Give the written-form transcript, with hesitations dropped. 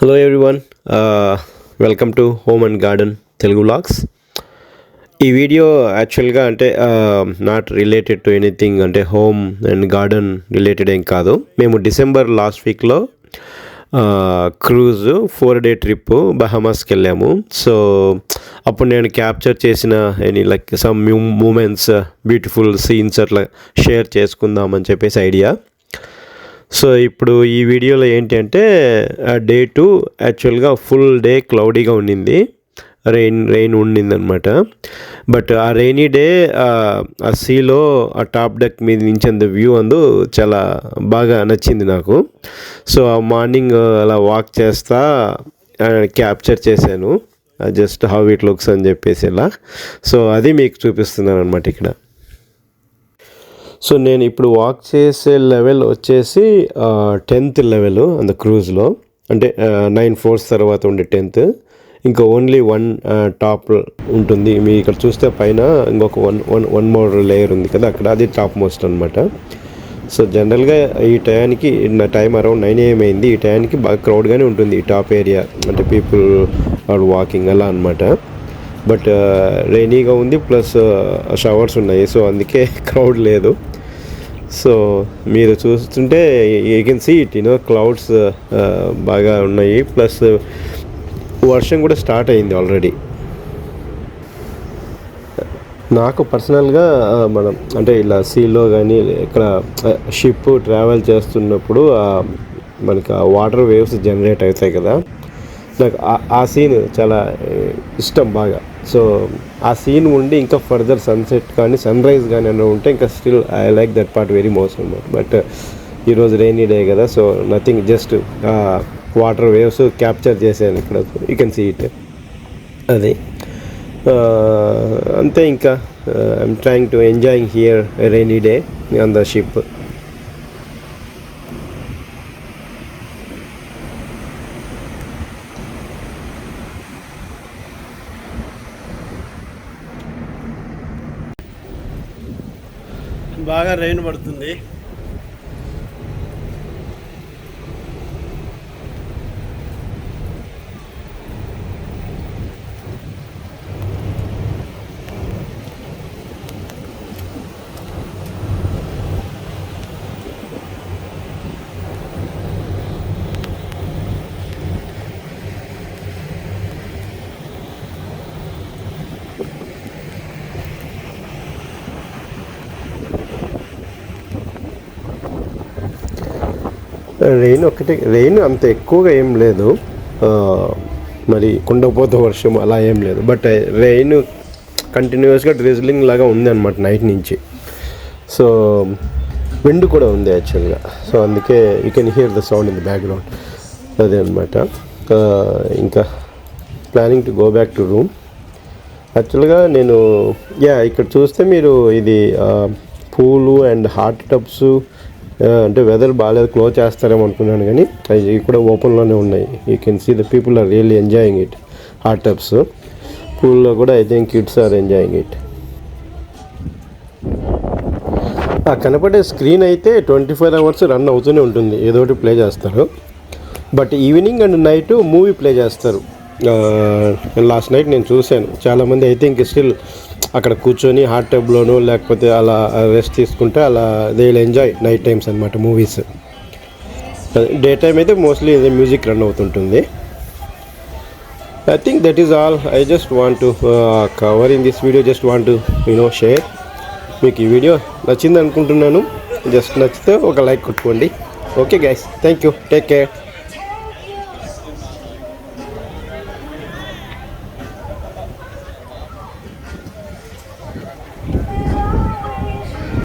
Hello everyone, welcome to home and garden Telugu vlogs. ఈ video యాక్చువల్గా అంటే నాట్ రిలేటెడ్ టు ఎనీథింగ్, అంటే home and garden related ఏం కాదు. మేము డిసెంబర్ లాస్ట్ వీక్లో క్రూజ్ 4-day ట్రిప్ బహామాస్కి వెళ్ళాము. సో అప్పుడు నేను క్యాప్చర్ చేసిన any like some moments, beautiful scenes అట్లా షేర్ చేసుకుందామని చెప్పేసి ఐడియా. సో ఇప్పుడు ఈ వీడియోలో ఏంటి అంటే డే 2 యాక్చువల్గా ఫుల్ డే క్లౌడీగా ఉండింది, రెయిన్ ఉండిందనమాట. బట్ ఆ రెయినీ డే ఆ సీలో ఆ టాప్ డెక్ మీద నుంచి వ్యూ చాలా బాగా నచ్చింది నాకు. సో ఆ మార్నింగ్ అలా వాక్ చేస్తా క్యాప్చర్ చేశాను, జస్ట్ హౌ ఇట్ లుక్స్ అని చెప్పేసి ఇలా. సో అది మీకు చూపిస్తున్నాను అనమాట ఇక్కడ. సో నేను ఇప్పుడు వాక్ చేసే లెవెల్ వచ్చేసి 10th లెవెల్ అంత క్రూజ్లో, అంటే 9 floors తర్వాత ఉండే 10th. ఇంకా ఓన్లీ 1 టాప్ ఉంటుంది. మీ ఇక్కడ చూస్తే పైన ఇంకొక వన్ మోర్ లేయర్ ఉంది కదా, అక్కడ అది టాప్ మోస్ట్ అనమాట. సో జనరల్గా ఈ టైంకి, నా టైం అరౌండ్ 9 AM అయింది. ఈ టైంకి బాగా క్రౌడ్గానే ఉంటుంది ఈ టాప్ ఏరియా, అంటే పీపుల్ ఆర్ వాకింగ్ అలా అనమాట. బట్ రెయినీగా ఉంది, ప్లస్ షవర్స్ ఉన్నాయి, సో అందుకే క్రౌడ్ లేదు. సో మీరు చూస్తుంటే you can see it, clouds బాగా ఉన్నాయి, ప్లస్ వర్షం కూడా స్టార్ట్ అయింది ఆల్రెడీ. నాకు పర్సనల్గా మనం అంటే ఇలా సీలో కానీ ఇక్కడ షిప్ ట్రావెల్ చేస్తున్నప్పుడు మనకి ఆ వాటర్ వేవ్స్ జనరేట్ అవుతాయి కదా, నాకు ఆ సీన్ చాలా ఇష్టం బాగా. సో ఆ సీన్ ఉండి ఇంకా ఫర్దర్ సన్సెట్ కానీ సన్ రైజ్ కానీ అన్న ఉంటే ఇంకా still I like that part very most అనమాట. బట్ ఈరోజు రెయినీ డే కదా, so nothing, just water waves capture చేశాను ఇక్కడ. యూ కెన్ సీ ఇట్, అది అంతే. ఇంకా I'm trying to enjoying here rainy day on the ship. బాగా రెయిన్ పడుతుంది. రెయిన్ అంత ఎక్కువగా ఏం లేదు, మరి కుండపోత వర్షం అలా ఏం లేదు. బట్ రెయిన్ కంటిన్యూస్గా డ్రిజ్లింగ్ లాగా ఉంది అనమాట నైట్ నుంచి. సో విండ్ కూడా ఉంది యాక్చువల్గా, సో అందుకే you can hear the sound in the background. అదే అనమాట. ఇంకా planning to go back to room. యాక్చువల్గా నేను ఇక్కడ చూస్తే మీరు ఇది పూలు అండ్ హాట్ టబ్స్, అంటే వెదర్ బాగాలేదు క్లోజ్ చేస్తారేమో అనుకున్నాను, కానీ అవి కూడా ఓపెన్లోనే ఉన్నాయి. You can see the people are really enjoying it. Hot tubs, పూల్లో కూడా I think kids are enjoying it. ఆ కనపడే స్క్రీన్ అయితే 24 hours రన్ అవుతూనే ఉంటుంది, ఏదో ఒకటి ప్లే చేస్తారు. But evening and night movie play చేస్తారు. లాస్ట్ నైట్ నేను చూశాను, చాలామంది ఐ థింక్ స్టిల్ అక్కడ కూర్చొని హాట్ టబ్లోనూ లేకపోతే అలా రెస్ట్ తీసుకుంటే అలా they will enjoy night times అనమాట మూవీస్. డే టైమ్ అయితే మోస్ట్లీ ఇదే మ్యూజిక్ రన్ అవుతుంటుంది. I think that is all I just want to cover in this video. Just want to share. మీకు ఈ వీడియో నచ్చింది అనుకుంటున్నాను. జస్ట్ నచ్చితే ఒక లైక్ కొట్టుకోండి. Okay guys, thank you, take care.